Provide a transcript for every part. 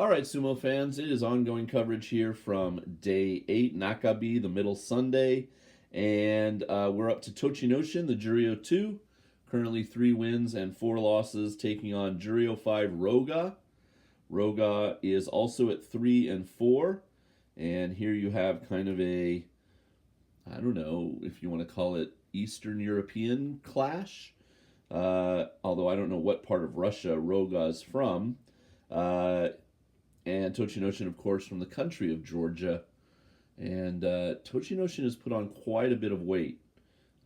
All right, sumo fans, it is ongoing coverage here from day 8, Nakabi, the middle Sunday, and we're up to Tochinoshin, the Juryo 2, currently 3 wins and 4 losses, taking on Juryo 5 Roga. Roga is also at 3 and 4, and here you have kind of a, I don't know if you want to call it Eastern European clash, although I don't know what part of Russia Roga is from. And Tochinoshin, of course, from the country of Georgia. And Tochinoshin has put on quite a bit of weight.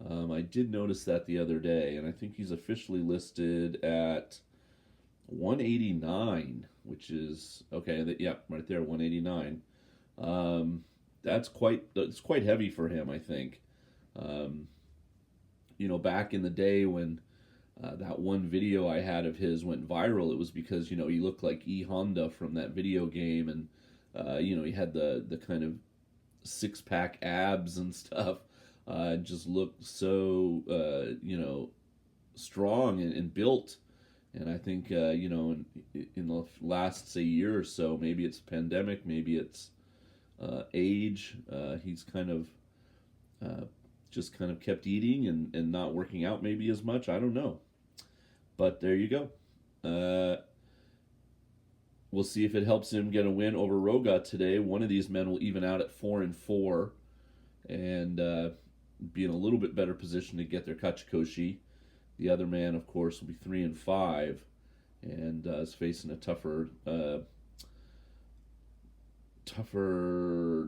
I did notice that the other day, and I think he's officially listed at 189, which is, okay, yeah, right there, 189. That's quite heavy for him, I think. Back in the day when that one video I had of his went viral, it was because, he looked like E. Honda from that video game, and, he had the kind of six-pack abs and stuff. Just looked so, strong and built. And I think, in the last, say, year or so, maybe it's pandemic, maybe it's age, he's kind of just kind of kept eating and not working out maybe as much. I don't know. But there you go. We'll see if it helps him get a win over Roga today. One of these men will even out at 4 and 4 and be in a little bit better position to get their Kachikoshi. The other man, of course, will be 3 and 5 and is facing a tougher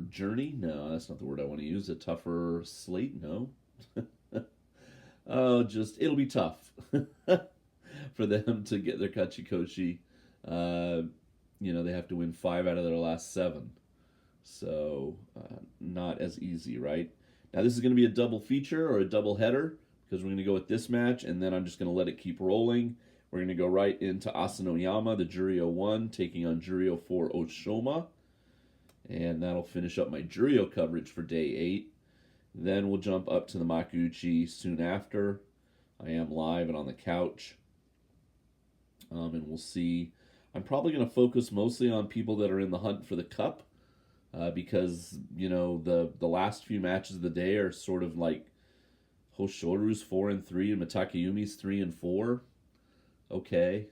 journey. No, that's not the word I want to use. A tougher slate. No. It'll be tough for them to get their Kachikoshi. They have to win 5 out of their last 7. So, not as easy, right? Now, this is going to be a double feature or a double header because we're going to go with this match, and then I'm just going to let it keep rolling. We're going to go right into Asanoyama, the Juryo 1, taking on Juryo 4 Oshoma. And that'll finish up my Juryo coverage for day 8. Then we'll jump up to the Makuuchi soon after. I am live and on the couch. And we'll see. I'm probably going to focus mostly on people that are in the hunt for the cup. Because, the last few matches of the day are sort of like Hoshoru's 4 and 3 and Mitakayumi's 3 and 4. Okay.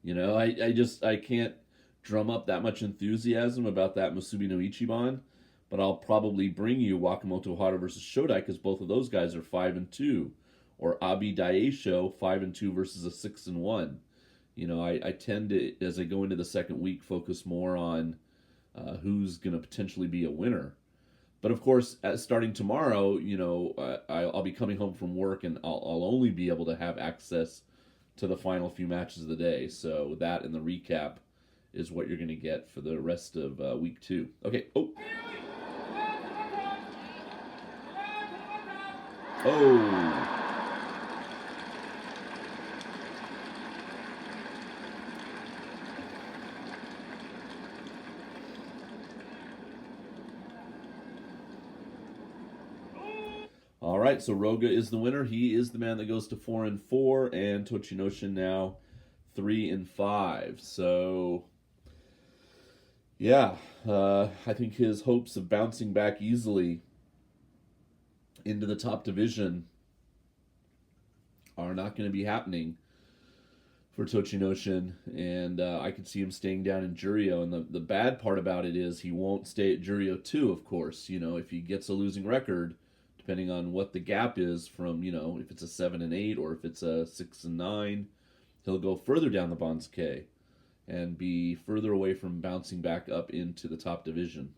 I can't drum up that much enthusiasm about that Musubi no Ichiban, but I'll probably bring you Wakamoto Hara versus Shodai because both of those guys are 5 and 2, or Abi Daisho 5 and 2 versus a 6 and 1. I tend to, as I go into the second week, focus more on who's going to potentially be a winner. But of course, starting tomorrow, I'll be coming home from work and I'll only be able to have access to the final few matches of the day. So that and the recap is what you're going to get for the rest of week 2. Okay. Oh. All right, so Roga is the winner. He is the man that goes to 4 and 4, and Tochinoshin now 3 and 5. So, yeah, I think his hopes of bouncing back easily into the top division are not going to be happening for Tochinoshin, and I could see him staying down in Juryo. And the bad part about it is he won't stay at Juryo 2, of course. If he gets a losing record, depending on what the gap is from, if it's a 7 and 8 or if it's a 6 and 9, he'll go further down the Banzuke and be further away from bouncing back up into the top division.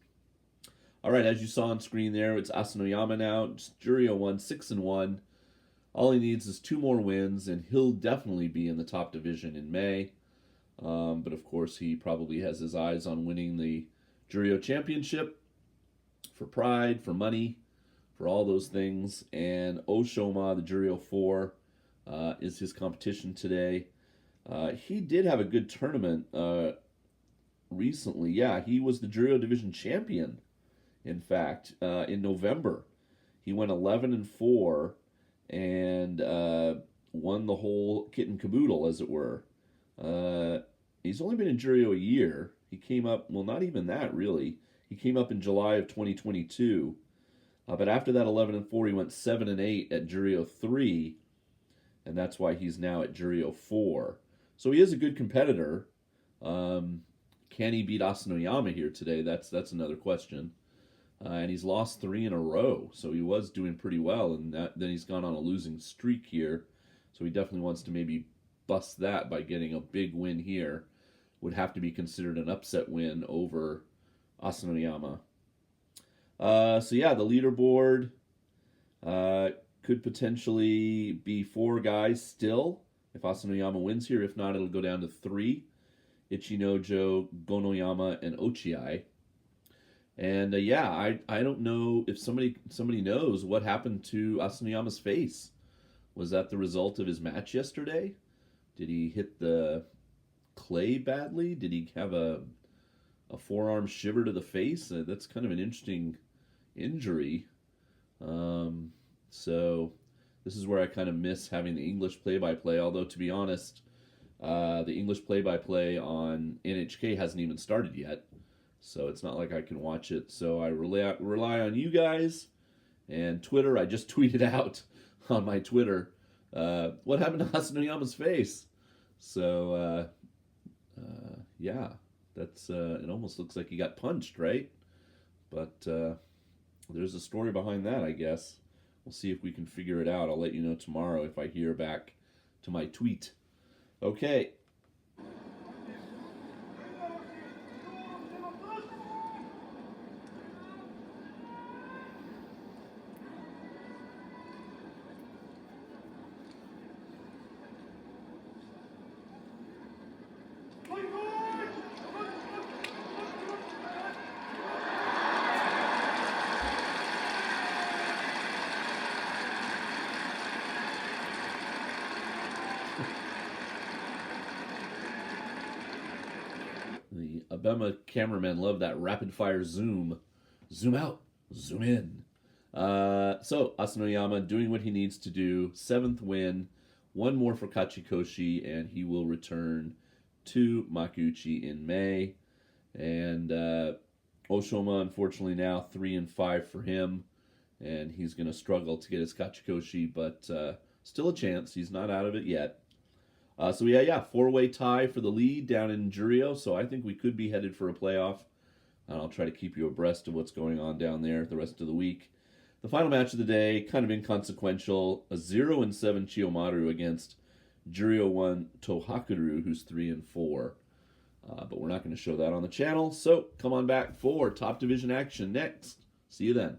All right, as you saw on screen there, it's Asanoyama now. Juryo 1, 6 and 1. All he needs is 2 more wins, and he'll definitely be in the top division in May. But of course, he probably has his eyes on winning the Juryo Championship for pride, for money, for all those things. And Oshoma, the Juryo 4, is his competition today. He did have a good tournament recently. Yeah, he was the Juryo Division champion, in fact, in November. He went 11 and 4 and won the whole kit and caboodle, as it were. he's only been in Juryo a year. He came up, well, not even that really. He came up in July of 2022. But after that 11-4, he went 7-8 at Juryo 3, and that's why he's now at Juryo 4. So he is a good competitor. Can he beat Asanoyama here today? That's another question. And he's lost 3 in a row, so he was doing pretty well, and then he's gone on a losing streak here. So he definitely wants to maybe bust that by getting a big win here. Would have to be considered an upset win over Asanoyama. So yeah, the leaderboard could potentially be 4 guys still if Asanoyama wins here. If not, it'll go down to 3. Ichinojo, Gonoyama, and Ochiai. And yeah, I don't know if somebody knows what happened to Asanoyama's face. Was that the result of his match yesterday? Did he hit the clay badly? Did he have a forearm shiver to the face? That's kind of an interesting injury. So this is where I kind of miss having the English play-by-play, although to be honest, the English play-by-play on NHK hasn't even started yet, so it's not like I can watch it. So I rely on you guys and Twitter. I just tweeted out on my Twitter what happened to Asanoyama's face. So yeah, that's it almost looks like he got punched, right? But there's a story behind that, I guess. We'll see if we can figure it out. I'll let you know tomorrow if I hear back to my tweet. Okay. The Abema cameramen love that rapid fire zoom. Zoom out, zoom in. So Asanoyama doing what he needs to do. 7th win. 1 more for Kachikoshi, and he will return to Makuuchi in May. And Oshoma, unfortunately, now 3-5 for him. And he's going to struggle to get his Kachikoshi, but still a chance. He's not out of it yet. So yeah, 4-way tie for the lead down in Juryo, so I think we could be headed for a playoff. And I'll try to keep you abreast of what's going on down there the rest of the week. The final match of the day, kind of inconsequential, a 0-7 Chiyomaru against Juryo 1 Tohakuරු, who's 3-4. But we're not going to show that on the channel, so come on back for Top Division action next. See you then.